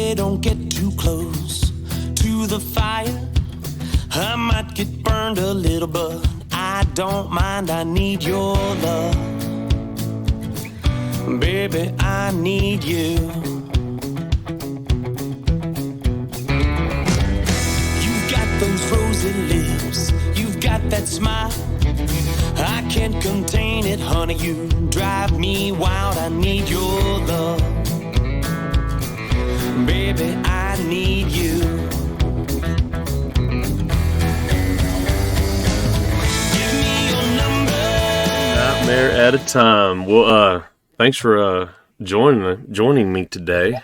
baby, don't get too close to the fire. I might get burned a little, but I don't mind. I need your love. Baby, I need you. You've got those rosy lips, you've got that smile. I can't contain it, honey, you drive me wild. I need your love. Baby, I need you. Give me your number. Nightmare at a time. Well, thanks for joining me today.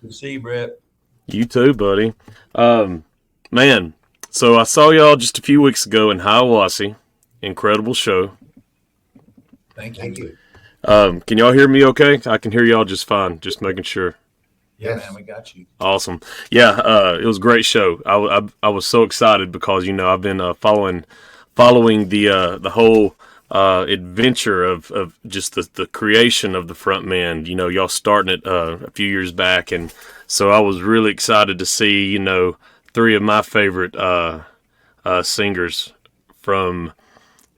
Good to see you, Brett. You too, buddy. Man, so I saw y'all just a few weeks ago in Hiawassee. Incredible show. Thank you. Can y'all hear me okay? I can hear y'all just fine. Just making sure. Yeah, man, we got you. Awesome. Yeah, it was a great show. I was so excited because, you know, I've been following the whole adventure of just the creation of the Frontmen. You know, y'all starting it a few years back, and so I was really excited to see, you know, three of my favorite singers from,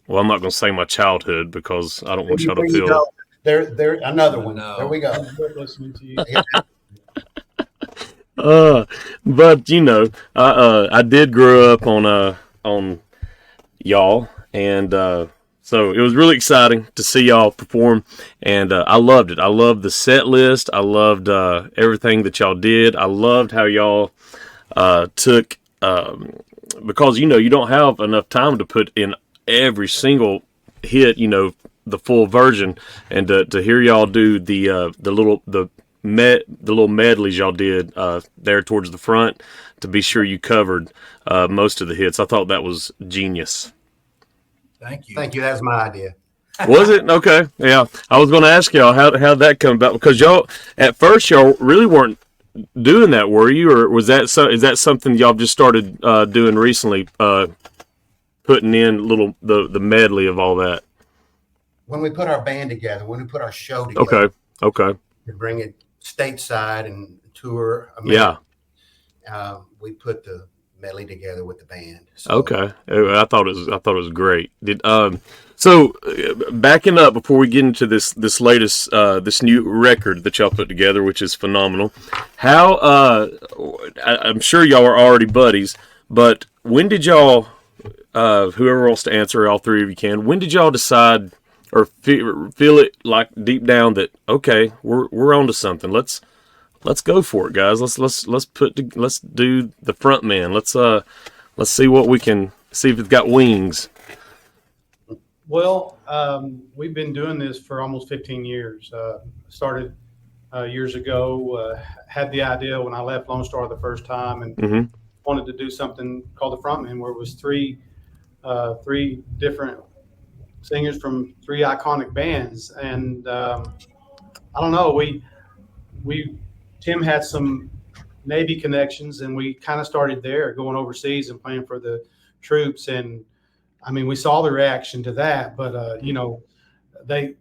well, I'm not going to say my childhood because I don't want y'all to feel. There, another one. No. There we go. Listening to you. But you know, I did grow up on y'all, and so it was really exciting to see y'all perform, and I loved it. I loved the set list. I loved everything that y'all did. I loved how y'all took because, you know, you don't have enough time to put in every single hit, you know, the full version, and to hear y'all do the little medleys y'all did there towards the front, to be sure you covered most of the hits. I thought that was genius. Thank you. Thank you. That's my idea. Was it? Okay. Yeah. I was going to ask y'all how'd that come about, because y'all at first y'all really weren't doing that, were you? Or was that is that something y'all just started doing recently, putting in the medley of all that? When we put our band together, when we put our show together, Okay. to bring it stateside and tour. We put the medley together with the band. So. Okay. I thought it was great. So backing up before we get into this latest this new record that y'all put together, which is phenomenal. How I'm sure y'all are already buddies, but when did y'all whoever wants to answer, all three of you can, when did y'all decide or feel it like deep down that, okay, we're onto something. Let's go for it, guys. Let's do the Frontmen. Let's see what we can see if it's got wings. Well, we've been doing this for almost 15 years. Started years ago. Had the idea when I left Lonestar the first time, and wanted to do something called the Frontmen, where it was three different singers from three iconic bands. And I don't know, Tim had some Navy connections, and we kind of started there, going overseas and playing for the troops. And I mean, we saw the reaction to that, but you know, they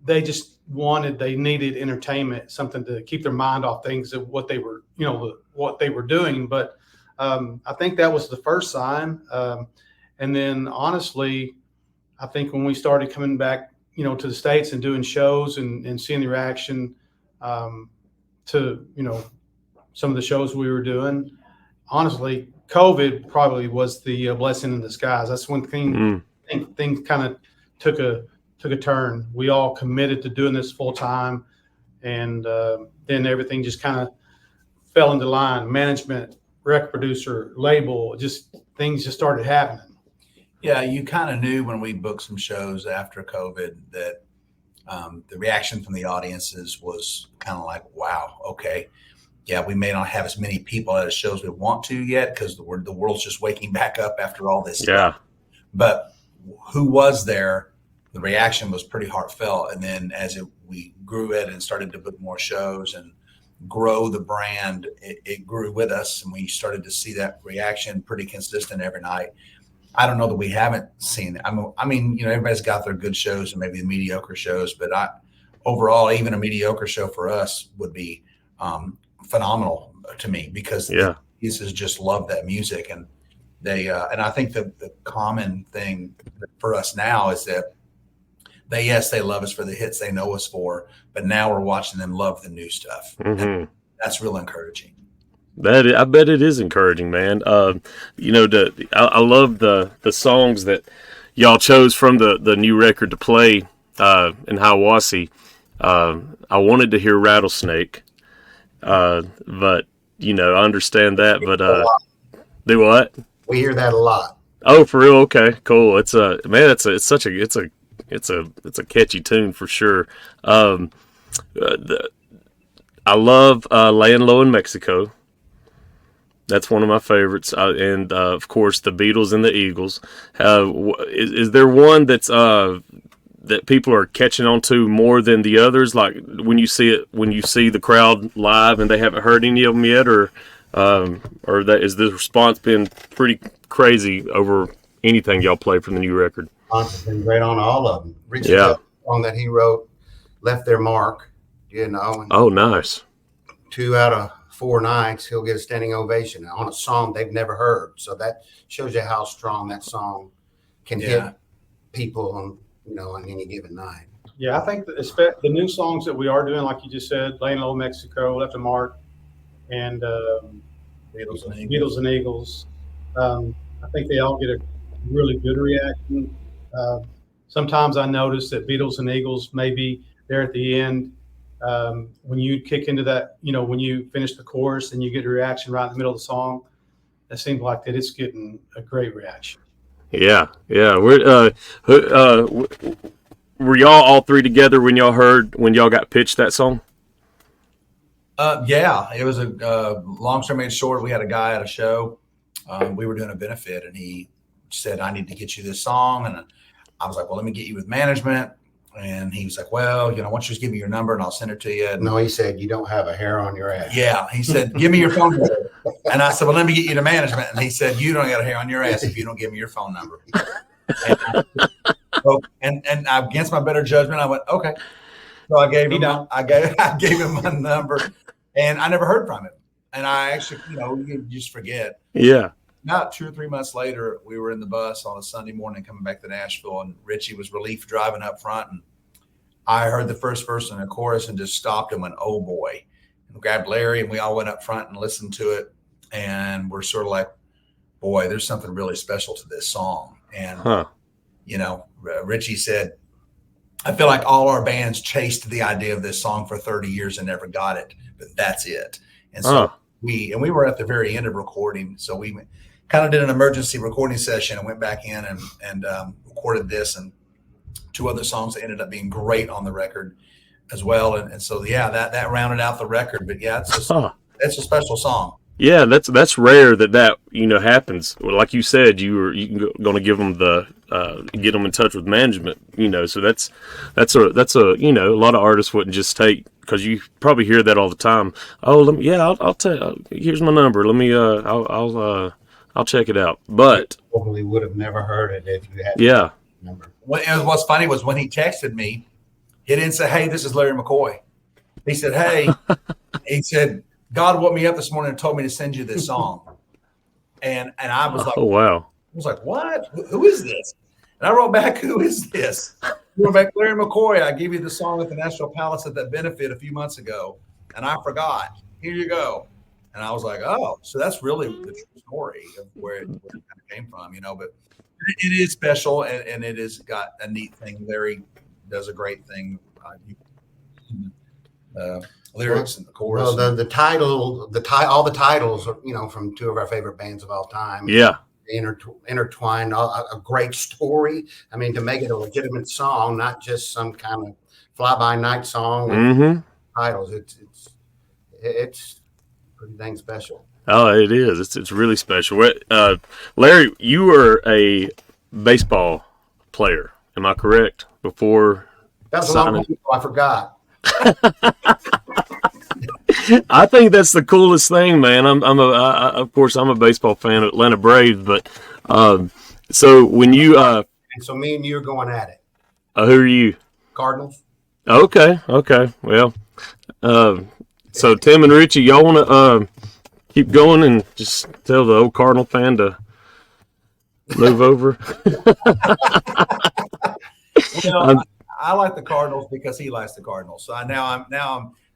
just they needed entertainment, something to keep their mind off things of what they were, you know, what they were doing. But I think that was the first sign. And then honestly, I think when we started coming back, you know, to the States and doing shows and seeing the reaction to, you know, some of the shows we were doing, honestly, COVID probably was the blessing in disguise. That's when things kind of took a turn. We all committed to doing this full time, and then everything just kind of fell into line. Management, record producer, label, just things just started happening. Yeah, you kind of knew when we booked some shows after COVID that the reaction from the audiences was kind of like, wow, okay. Yeah, we may not have as many people at a show as we want to yet because the world's just waking back up after all this stuff. But who was there, the reaction was pretty heartfelt. And then as we grew it and started to book more shows and grow the brand, it grew with us. And we started to see that reaction pretty consistent every night. I don't know that we haven't seen it. I mean, you know, everybody's got their good shows and maybe the mediocre shows, but overall, even a mediocre show for us would be phenomenal. to me because Yeah. these just love that music, and they and I think the common thing for us now is that they love us for the hits they know us for, but now we're watching them love the new stuff. Mm-hmm. That's real encouraging. I bet it is encouraging, man. I love the songs that y'all chose from the new record to play in Hiawassee. I wanted to hear Rattlesnake, but I understand that. But do what? We hear that a lot. Oh, for real? Okay, cool. It's a catchy tune for sure. I love Laying Low in Mexico. That's one of my favorites, and of course the Beatles and the Eagles. Is there one that's that people are catching on to more than the others? Like when you see the crowd live and they haven't heard any of them yet, or that is the response been pretty crazy over anything y'all play from the new record? Response has been great on all of them. Richie, Yeah. song that he wrote left their mark. And Oh, nice. 2 out of 4 nights he'll get a standing ovation on a song they've never heard. So that shows you how strong that song can hit people on any given night. Yeah, I think the new songs that we are doing, like you just said, Laying Low Mexico, Left a Mark, and Beatles and Eagles. I think they all get a really good reaction. Sometimes I notice that Beatles and Eagles, maybe they're at the end, when you kick into that, when you finish the chorus and you get a reaction right in the middle of the song, it seems like that it's getting a great reaction. Yeah. Were y'all all three together when y'all got pitched that song? Yeah, it was a long story made short. We had a guy at a show. We were doing a benefit, and he said, "I need to get you this song." And I was like, "Well, let me get you with management." And he was like, "Well, why don't you just give me your number and I'll send it to you?" And No, he said, "You don't have a hair on your ass." yeah, he said, "Give me your phone number." And I said, "Well, let me get you to management." And he said, "You don't got a hair on your ass if you don't give me your phone number." And against my better judgment, I went, "Okay." So I gave him my number, and I never heard from him. And I actually, you just forget. Yeah. About 2 or 3 months later, we were in the bus on a Sunday morning coming back to Nashville, and Richie was relief driving up front, and I heard the first verse and the chorus and just stopped and went, "Oh boy," and grabbed Larry, and we all went up front and listened to it, and we're sort of like, "Boy, there's something really special to this song." And Richie said, "I feel like all our bands chased the idea of this song for 30 years and never got it, but that's it." And so we were at the very end of recording, so we kind of did an emergency recording session and went back in and recorded this and 2 other songs that ended up being great on the record as well. And so, yeah, that rounded out the record. But yeah, it's a special song. Yeah, that's rare that happens. Well, like you said, you're going to give them get them in touch with management. So that's a a lot of artists wouldn't just take, because you probably hear that all the time. Oh, I'll tell. Here's my number. Let me I'll check it out. But probably would have never heard it if you had yeah. number. What's funny was when he texted me, he didn't say, "Hey, this is Larry McCoy." He said, "Hey," he said, "God woke me up this morning and told me to send you this song." And I was like, "Oh, wow." I was like, "What? Who is this?" And I wrote back, "Who is this?" I wrote back, "Larry McCoy. I gave you the song at the National Palace at that benefit a few months ago, and I forgot. Here you go." And I was like, "Oh, so that's really the true story of where it kind of came from, But it is special, and it has got a neat thing. Larry does a great thing. Lyrics and the chorus. Well, the title, all the titles are, from 2 of our favorite bands of all time. Yeah. Intertwined, a great story. I mean, to make it a legitimate song, not just some kind of fly-by-night song with titles. It's pretty dang special. Oh, it is. It's really special. Larry, you were a baseball player. Am I correct? Before that was a long time ago, I forgot. I think that's the coolest thing, man. Of course I'm a baseball fan of Atlanta Braves, but so when you and so me and you are going at it. Who are you? Cardinals. Okay. Well, so Tim and Richie, y'all want to keep going and just tell the old Cardinal fan to move over. I like the Cardinals because he likes the Cardinals. So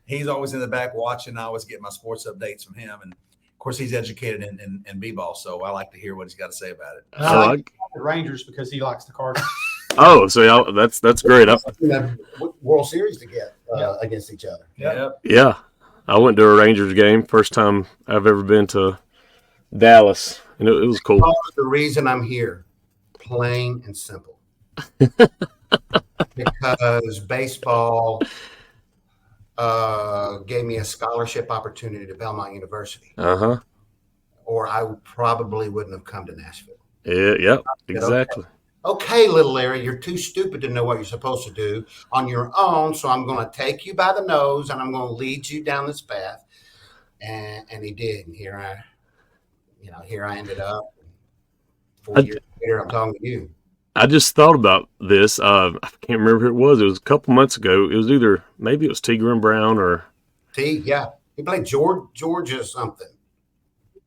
he's always in the back watching. I always get my sports updates from him, and of course he's educated in b-ball. So I like to hear what he's got to say about it. I like the Rangers because he likes the Cardinals. Oh, so that's great. World Series to get against each other. Yeah, I went to a Rangers game. First time I've ever been to Dallas, and it was cool. The reason I'm here, plain and simple. Because baseball gave me a scholarship opportunity to Belmont University. Or I probably wouldn't have come to Nashville. Yeah, exactly. Okay, little Larry, you're too stupid to know what you're supposed to do on your own, so I'm going to take you by the nose and I'm going to lead you down this path. And he did. And here I ended up. 4 years later, I'm talking to you. I just thought about this. I can't remember who it was. It was a couple months ago. It was maybe it was Tigger and Brown or yeah. He played Georgia something.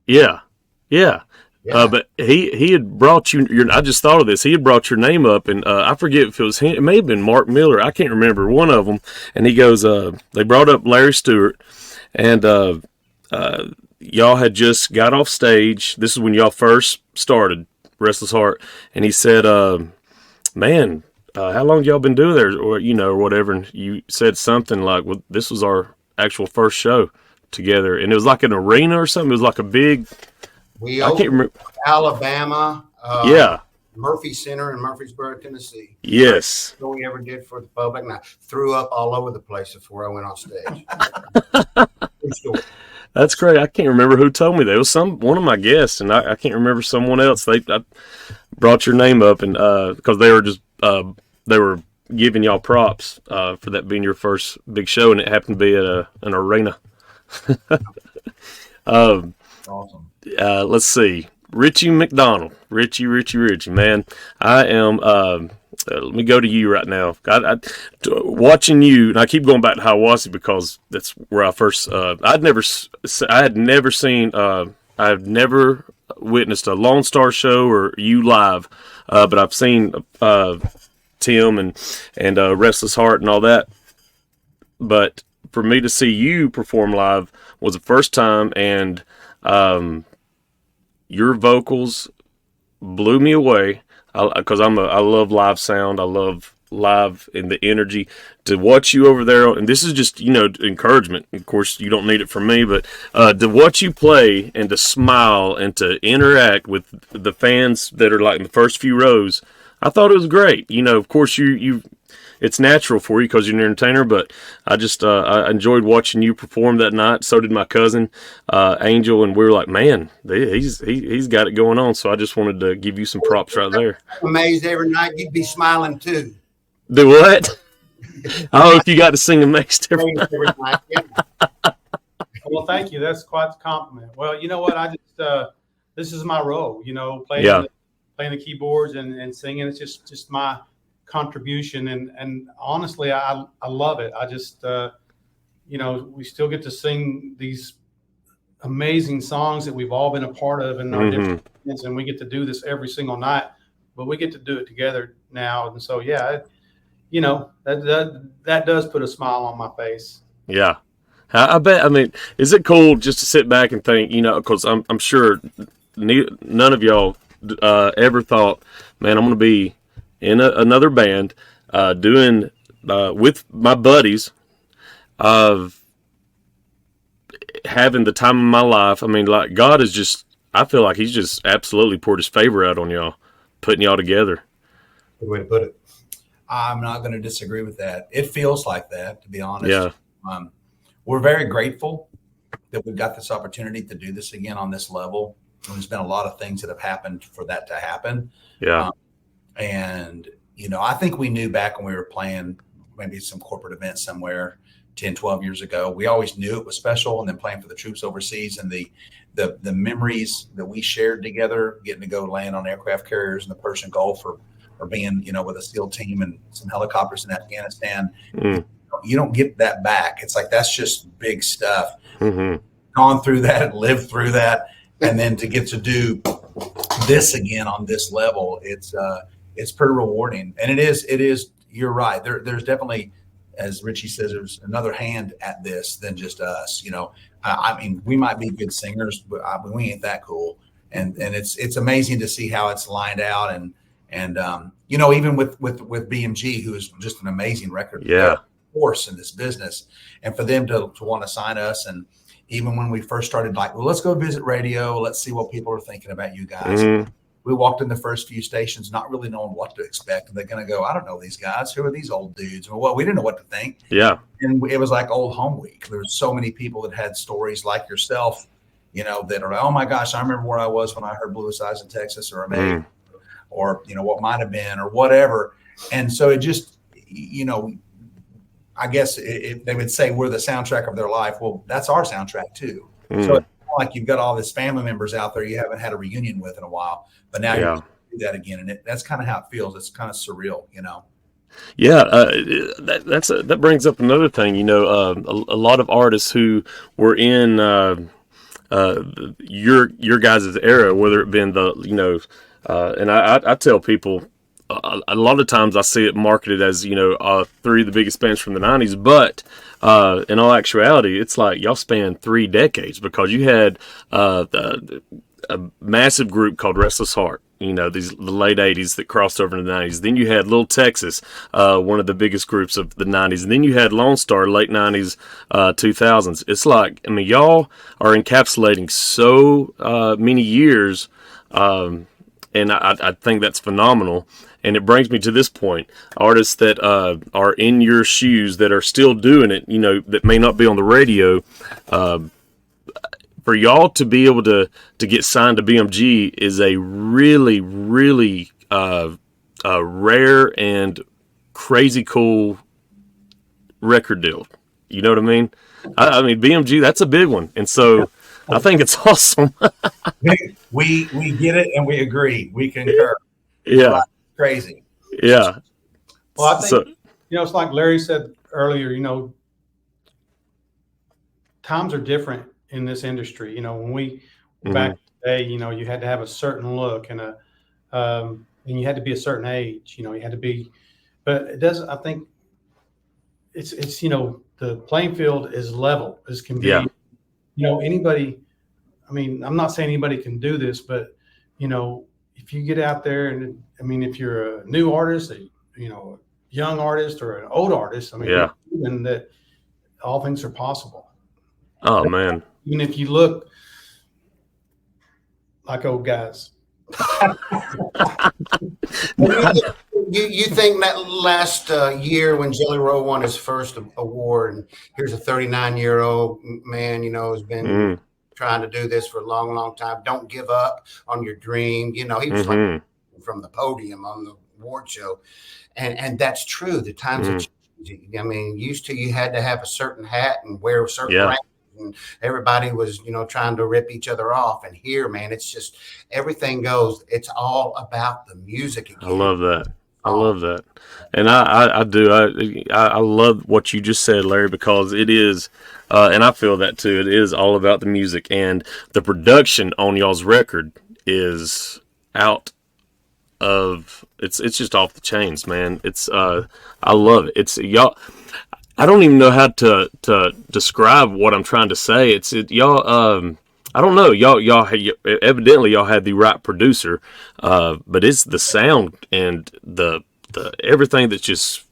Yeah. But he had brought you. I just thought of this. He had brought your name up, and I forget if it was him. It may have been Mark Miller. I can't remember, one of them. And he goes, they brought up Larry Stewart, and y'all had just got off stage. This is when y'all first started Restless Heart, and he said, "Man, how long y'all been doing there, or whatever?" And you said something like, "Well, this was our actual first show together," and it was like an arena or something. It was like a big. I can't remember. Alabama. Murphy Center in Murfreesboro, Tennessee. Yes. That's all we ever did for the public, and I threw up all over the place before I went on stage. That's great. I can't remember who told me that. It was one of my guests, and I can't remember someone else. I brought your name up, and because they were just they were giving y'all props for that being your first big show, and it happened to be at an arena. Awesome. Let's see. Richie McDonald. Richie, man. I am, let me go to you right now. Watching you, and I keep going back to Hiawassee because that's where I first, I had never witnessed a Lonestar show or you live, but I've seen Tim and Restless Heart and all that. But for me to see you perform live was the first time, and your vocals blew me away because I love live sound. I love live and the energy. To watch you over there, and this is just encouragement. Of course, you don't need it from me, but to watch you play and to smile and to interact with the fans that are like in the first few rows, I thought it was great. Of course, you it's natural for you because you're an entertainer, but I just I enjoyed watching you perform that night. So did my cousin Angel, and we were like, man, he's got it going on. So I just wanted to give you some props right there. I'm amazed every night you'd be smiling too. Do what? I hope you got to sing Amazed every night. Well, thank you. That's quite the compliment. Well, you know what? I just this is my role. Playing the keyboards and singing. It's just my contribution, and honestly, I love it. I just we still get to sing these amazing songs that we've all been a part of in our different bands, and we get to do this every single night, but we get to do it together now. And so that does put a smile on my face. Yeah, I bet. I mean, is it cool just to sit back and think, because I'm sure none of y'all ever thought, man, I'm going to be in another band, doing with my buddies, of having the time of my life. I mean, like, God is just, I feel like he's just absolutely poured his favor out on y'all, putting y'all together. Good way to put it. I'm not going to disagree with that. It feels like that, to be honest. Yeah. We're very grateful that we've got this opportunity to do this again on this level. And there's been a lot of things that have happened for that to happen. Yeah. And, I think we knew back when we were playing maybe some corporate event somewhere 10, 12 years ago, we always knew it was special. And then playing for the troops overseas and the memories that we shared together, getting to go land on aircraft carriers in the Persian Gulf or being, with a SEAL team and some helicopters in Afghanistan. You don't get that back. It's like, that's just big stuff. gone through that and lived through that, and then to get to do this again on this level, it's pretty rewarding. And it is. You're right. There's definitely, as Richie says, there's another hand at this than just us. I mean, we might be good singers, but we ain't that cool. And it's amazing to see how it's lined out. And even with BMG, who is just an amazing record force in this business, and for them to want to sign us. And even when we first started, like, well, let's go visit radio. Let's see what people are thinking about you guys. Mm-hmm. We walked in the first few stations not really knowing what to expect. And they're going to go, I don't know these guys. Who are these old dudes? Well, we didn't know what to think. Yeah. And it was like old home week. There's so many people that had stories like yourself, that are like, oh my gosh, I remember where I was when I heard Bluest Eyes in Texas, or maybe, or, what might have been, or whatever. And so it just, I guess they would say we're the soundtrack of their life. Well, that's our soundtrack too. So it's like you've got all these family members out there you haven't had a reunion with in a while, but now you're going to do that again. And that's kind of how it feels. It's kind of surreal, Yeah, that brings up another thing. A lot of artists who were in your guys' era, whether it been and I tell people a lot of times I see it marketed as three of the biggest bands from the '90s, but in all actuality, it's like y'all span 3 decades, because you had a massive group called Restless Heart. The late 80s that crossed over into the 90s. Then you had Littletexas, one of the biggest groups of the 90s. And then you had Lonestar, late 90s, 2000s. It's like, I mean, y'all are encapsulating so many years, and I think that's phenomenal. And it brings me to this point. Artists that are in your shoes that are still doing it, that may not be on the radio, for y'all to be able to get signed to BMG is a really, really rare and crazy cool record deal. You know what I mean? I mean, BMG, that's a big one. And so I think it's awesome. we get it, and we agree. We concur. Yeah. Crazy. Yeah. Well, I think, it's like Larry said earlier, times are different in this industry. When we back in the day, you had to have a certain look and and you had to be a certain age, you had to be, but it doesn't, I think it's the playing field is level as can be. Anybody, I mean, I'm not saying anybody can do this, but if you get out there and, I mean, if you're a new artist, a young artist or an old artist, I mean, and that all things are possible. Oh man. Even if you look like old guys. You think that last year when Jelly Roll won his first award, and here's a 39-year-old man, has been trying to do this for a long, long time. Don't give up on your dream. He was like from the podium on the award show. And that's true. The times are changing. I mean, used to you had to have a certain hat and wear a certain brand. And everybody was, trying to rip each other off. And here, man, it's just everything goes. It's all about the music again. I love that. I love that. And I do. I love what you just said, Larry, because it is, and I feel that too. It is all about the music, and the production on y'all's record is out of, it's just off the chains, man. It's, I love it. It's y'all. I don't even know how to describe what I'm trying to say. Y'all. I don't know. Y'all evidently y'all had the right producer, but it's the sound and the everything that's just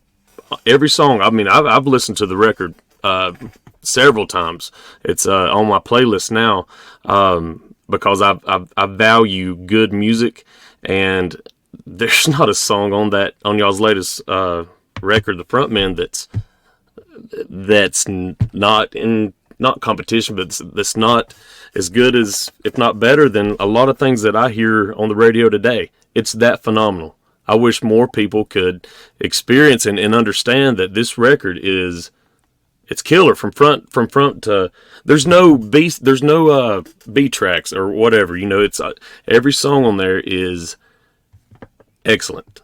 every song. I mean, I've listened to the record several times. It's on my playlist now because I value good music, and there's not a song on y'all's latest record, The Frontmen, that's not competition, but that's not as good as, if not better than, a lot of things that I hear on the radio today. It's that phenomenal. I wish more people could experience and understand that this record it's killer from front to. There's no B tracks or whatever. It's every song on there is excellent.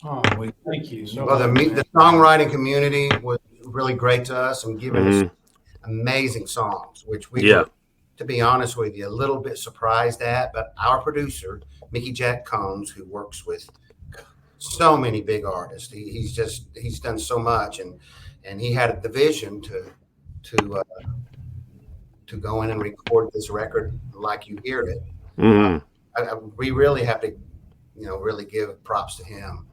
Oh, thank you. Well, the songwriting community was really great to us and giving us amazing songs, which we were to be honest with you, a little bit surprised at. But our producer, Mickey Jack Cones, who works with so many big artists, he's done so much, and he had the vision to go in and record this record like you hear it. We really have to, really give props to him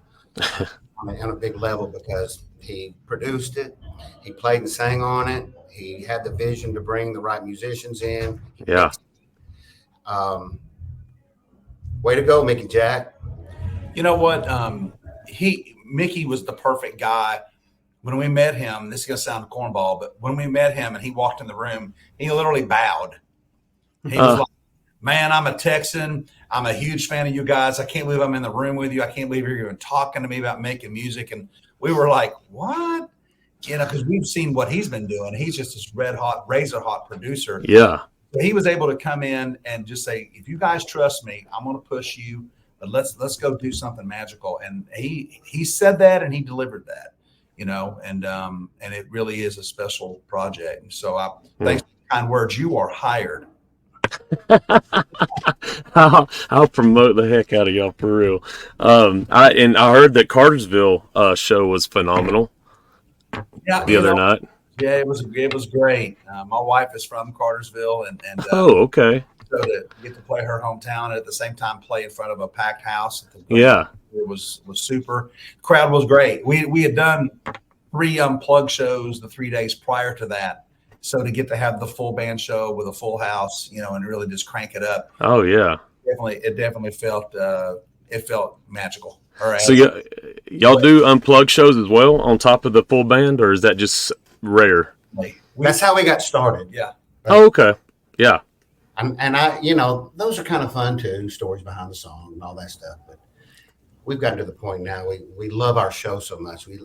on a big level, because he produced it, he played and sang on it, he had the vision to bring the right musicians in. Yeah. Way to go, Mickey Jack. You know what? Mickey was the perfect guy. When we met him, this is going to sound cornball, but when we met him and he walked in the room, he literally bowed. He was like, man, I'm a Texan. I'm a huge fan of you guys. I can't believe I'm in the room with you. I can't believe you're even talking to me about making music. And we were like, what? Because we've seen what he's been doing. He's just this red hot, razor hot producer. Yeah. So he was able to come in and just say, if you guys trust me, I'm going to push you, but let's go do something magical. And he said that, and he delivered that, and it really is a special project. And so thanks for the kind words. You are hired. I'll promote the heck out of y'all for real. I heard that Cartersville show was phenomenal. Yeah, the other night. Yeah, it was great. My wife is from Cartersville, and okay. So to get to play her hometown and at the same time play in front of a packed house, yeah, it was super. The crowd was great. We had done 3 unplugged shows the 3 days prior to that. So to get to have the full band show with a full house, and really just crank it up. Oh yeah, it definitely felt magical. All right. So y'all do unplugged shows as well on top of the full band, or is that just rare? That's how we got started. Yeah. Oh, okay. Yeah. And I, those are kind of fun too, stories behind the song and all that stuff. But we've gotten to the point now we love our show so much. We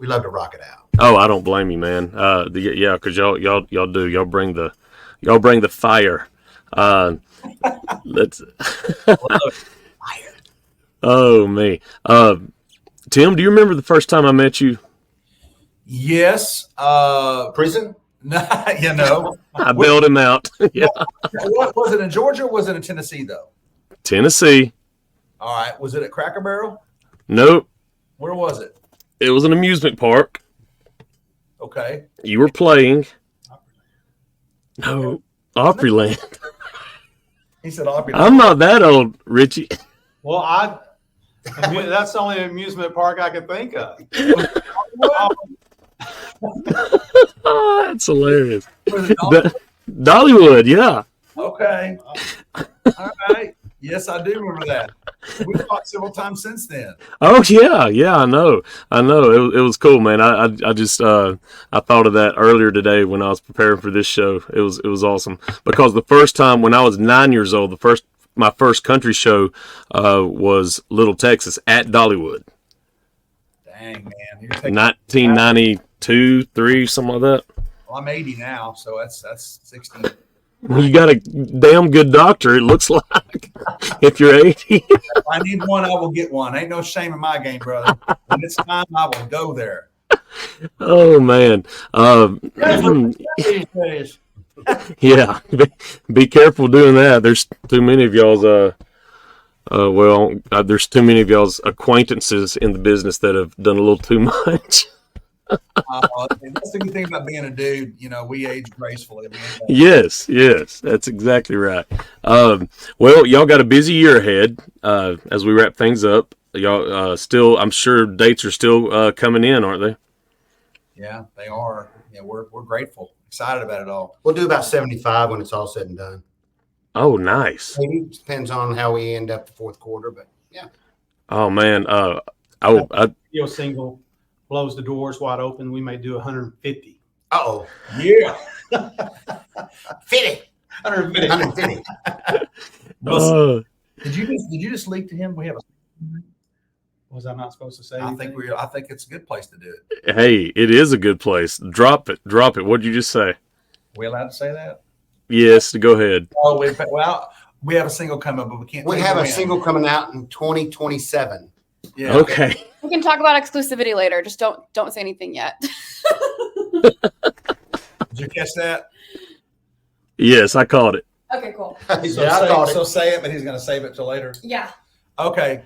love to rock it out. Oh, I don't blame you, man. Because y'all bring the fire. Let's. Oh me. Tim, do you remember the first time I met you? Yes. Prison? I bailed him out. Yeah. What was it in Georgia or was it in Tennessee though? Tennessee. All right. Was it at Cracker Barrel? Nope. Where was it? It was an amusement park. Okay. You were playing. No, Opryland. He said Opryland. I'm not that old, Richie. Well, that's the only amusement park I could think of. Oh, that's hilarious. Dollywood, yeah. Okay. All right. Yes, I do remember that. We've talked several times since then. Oh yeah, I know. It was cool, man. I just I thought of that earlier today when I was preparing for this show. It was awesome because the first time when I was 9 years old, my first country show was Little Texas at Dollywood. Dang, man. 1992, 3, something like that. Well, I'm 80 now, so that's 16. You got a damn good doctor, it looks like, if you're 80. If I need one, I will get one. Ain't no shame in my game, brother. When it's time, I will go there. Oh, man. Yeah, be careful doing that. There's too many of y'all's there's too many of y'all's acquaintances in the business that have done a little too much. That's the good thing about being a dude. We age gracefully. Yes, that's exactly right. Well, y'all got a busy year ahead as we wrap things up. Y'all still, I'm sure dates are still coming in, aren't they? Yeah, they are. Yeah, we're grateful, excited about it all. We'll do about 75 when it's all said and done. Oh, nice. Maybe depends on how we end up the fourth quarter, but yeah. Oh man, Single blows the doors wide open. We may do 150. Uh-oh. Yeah. 50. 150. Did you just leak to him? We have a. Was I not supposed to say? I think it's a good place to do it. Hey, it is a good place. Drop it. What did you just say? We allowed to say that? Yes, go ahead. Oh, we have a single coming up, but we can't. We have a single coming out in 2027. Yeah. Okay. We can talk about exclusivity later. Just don't say anything yet. Did you catch that? Yes, I called it. Okay, cool. So, Yeah, I thought so it. say it, but he's going to save it till later. Yeah. Okay.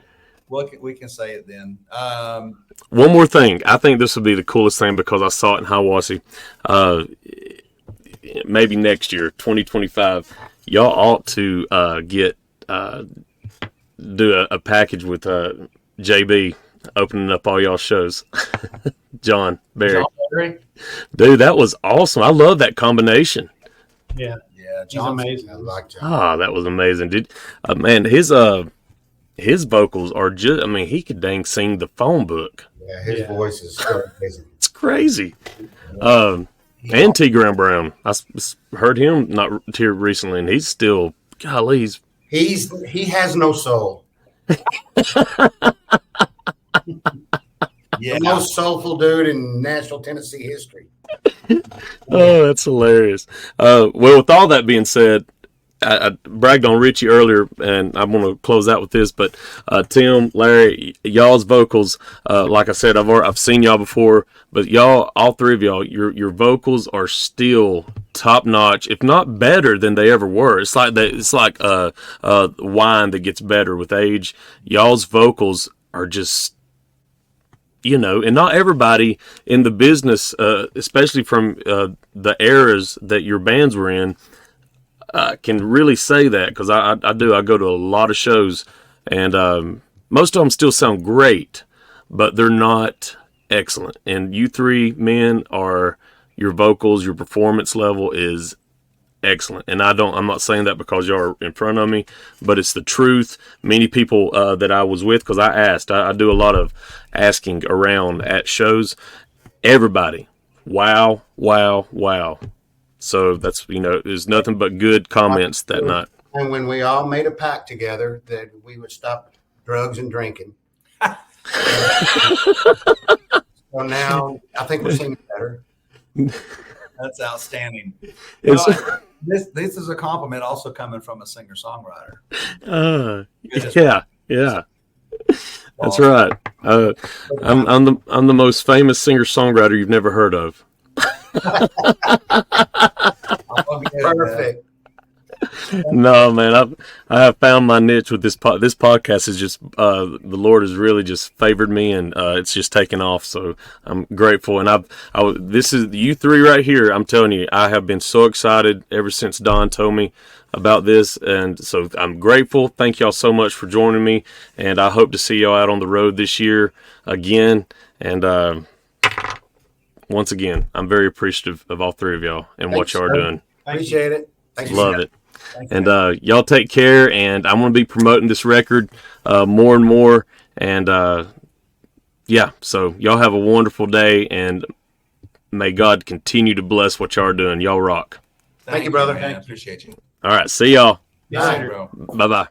We can say it then. One more thing. I think this would be the coolest thing because I saw it in Hiawassee. Maybe next year, 2025, y'all ought to do a package with JB opening up all y'all shows. John Barry. Dude, that was awesome. I love that combination. Yeah, Yeah, he's John's amazing. I like John. Ah, that was amazing. Did man, his vocals are just, I mean, he could dang sing the phone book. Yeah, his Yeah. voice is so amazing. It's crazy. And T. Graham Brown. Heard him not here recently, and he's still, golly, He has no soul. Yeah. The most soulful dude in Nashville, Tennessee history. oh, that's hilarious. Well, with all that being said, I bragged on Richie earlier, and I'm going to close out with this. But Tim, Larry, y'all's vocals, like I said, I've seen y'all before, but y'all, all three of y'all, your vocals are still top notch, if not better than they ever were. It's like wine that gets better with age. Y'all's vocals are just, and not everybody in the business, especially from the eras that your bands were in, can really say that, because I do. I go to a lot of shows, and most of them still sound great, but they're not excellent. And you three men your vocals, your performance level is excellent. And I'm not saying that because y'all are in front of me, but it's the truth. Many people that I was with, because I asked, I do a lot of asking around at shows. Everybody, wow, wow, wow. So that's, there's nothing but good comments that night. And when we all made a pact together that we would stop drugs and drinking. So now I think we're singing better. That's outstanding. It's- This is a compliment also coming from a singer-songwriter. yeah. That's right. I'm the most famous singer-songwriter you've never heard of. Perfect. No, man, I have found my niche with this this podcast. Is just the Lord has really just favored me, and it's just taken off. So I'm grateful. And this is you three right here. I'm telling you, I have been so excited ever since Don told me about this, and so I'm grateful. Thank y'all so much for joining me, and I hope to see y'all out on the road this year again. And once again, I'm very appreciative of all three of y'all and what y'all are doing. Appreciate it. Thank you. Love it. And y'all take care, and I'm going to be promoting this record more and more. And so y'all have a wonderful day, and may God continue to bless what y'all are doing. Y'all rock. Thank you, brother. Man. I appreciate you. All right, see y'all. Yes, Bye, sir. bro. Bye-bye.